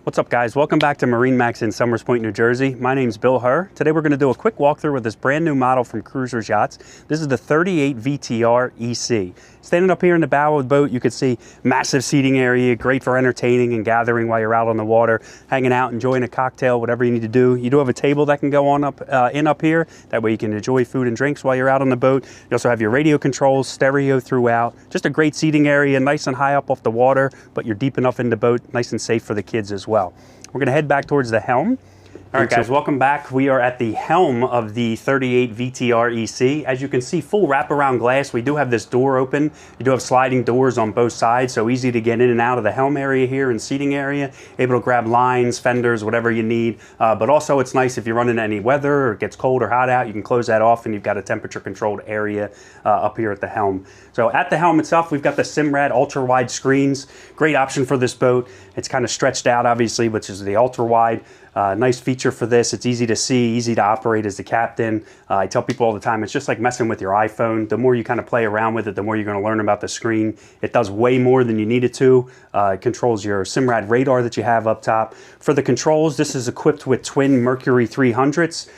What's up, guys? Welcome back to MarineMax in Somers Point, New Jersey. My name's Bill Herr. Today we're going to do a quick walkthrough with this brand new model from Cruisers Yachts. This is the 38 VTR EC. Standing up here in the bow of the boat, you can see massive seating area, great for entertaining and gathering while you're out on the water, hanging out, enjoying a cocktail, whatever you need to do. You do have a table that can go on up here. That way you can enjoy food and drinks while you're out on the boat. You also have your radio controls, stereo throughout. Just a great seating area, nice and high up off the water, but you're deep enough in the boat, nice and safe for the kids as well. We're going to head back towards the helm. All right, guys, welcome back. We are at the helm of the 38 VTR EC. As you can see, full wraparound glass. We do have this door open. You do have sliding doors on both sides, so easy to get in and out of the helm area here and seating area. Able to grab lines, fenders, whatever you need. But also it's nice if you run into any weather or it gets cold or hot out, you can close that off and you've got a temperature controlled area up here at the helm. So at the helm itself, we've got the Simrad ultra wide screens. Great option for this boat. It's kind of stretched out, obviously, which is the ultra wide. Nice feature for this. It's easy to see, easy to operate as the captain. I tell people all the time, it's just like messing with your iPhone. The more you kind of play around with it, the more you're going to learn about the screen. It does way more than you need it to. It controls your Simrad radar that you have up top. For the controls, this is equipped with twin Mercury 300s.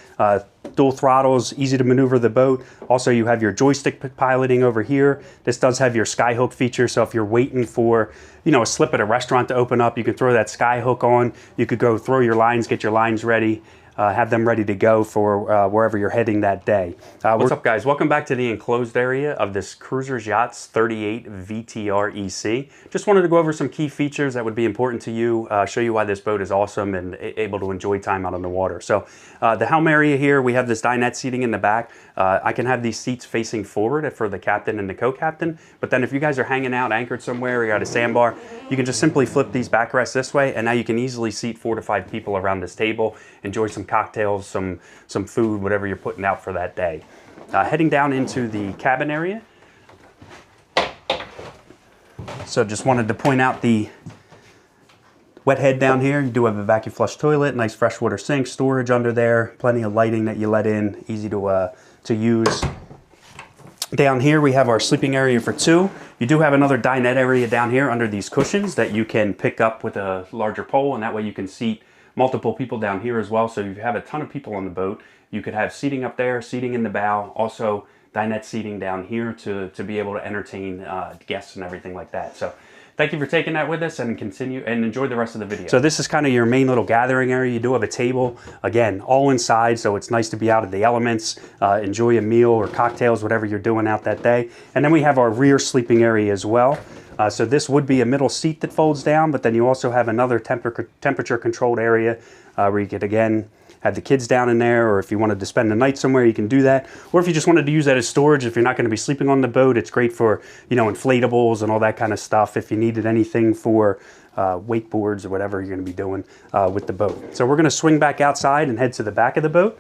Dual throttles, easy to maneuver the boat. Also, you have your joystick piloting over here. This does have your skyhook feature, so if you're waiting for, a slip at a restaurant to open up, you can throw that skyhook on. You could go throw your lines, get your lines ready, have them ready to go for wherever you're heading that day. What's up, guys? Welcome back to the enclosed area of this Cruisers Yachts 38 VTR EC. Just wanted to go over some key features that would be important to you, show you why this boat is awesome and able to enjoy time out on the water. So the helm area here, we have this dinette seating in the back. I can have these seats facing forward for the captain and the co-captain, but then if you guys are hanging out anchored somewhere, or you're at a sandbar, you can just simply flip these backrests this way, and now you can easily seat 4 to 5 people around this table, enjoy some cocktails, some food, whatever you're putting out for that day. Heading down into the cabin area. So just wanted to point out the wet head down here. You do have a vacuum flush toilet, nice freshwater sink, storage under there, plenty of lighting that you let in, easy to use. Down here we have our sleeping area for 2. You do have another dinette area down here under these cushions that you can pick up with a larger pole, and that way you can seat multiple people down here as well. So if you have a ton of people on the boat, you could have seating up there, seating in the bow, also dinette seating down here to be able to entertain guests and everything like that. So thank you for taking that with us, and continue and enjoy the rest of the video. So this is kind of your main little gathering area. You do have a table, again, all inside, so it's nice to be out of the elements, enjoy a meal or cocktails, whatever you're doing out that day. And then we have our rear sleeping area as well. So this would be a middle seat that folds down, but then you also have another temperature controlled area where you could, again, have the kids down in there, or if you wanted to spend the night somewhere, you can do that. Or if you just wanted to use that as storage, if you're not going to be sleeping on the boat, it's great for, inflatables and all that kind of stuff. If you needed anything for wakeboards or whatever you're going to be doing with the boat. So we're going to swing back outside and head to the back of the boat.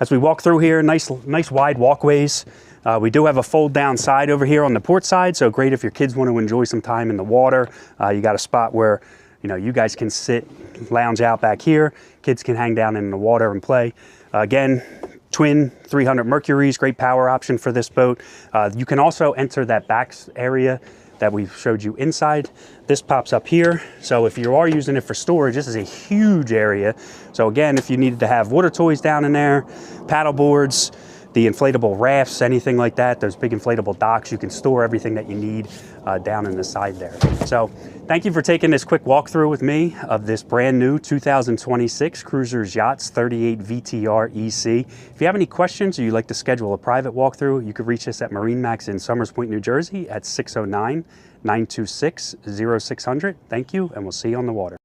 As we walk through here, nice wide walkways. We do have a fold down side over here on the port side, so great if your kids want to enjoy some time in the water. You got a spot where you guys can sit, lounge out back here. Kids can hang down in the water and play. Again, twin 300 Mercuries, great power option for this boat. You can also enter that back area that we showed you inside. This pops up here. So if you are using it for storage, this is a huge area. So again, if you needed to have water toys down in there, paddle boards, the inflatable rafts, anything like that, those big inflatable docks, you can store everything that you need down in the side there. So thank you for taking this quick walkthrough with me of this brand new 2026 Cruisers Yachts 38 VTR EC. If you have any questions or you'd like to schedule a private walkthrough, you could reach us at MarineMax in Somers Point, New Jersey at 609-926-0600. Thank you, and we'll see you on the water.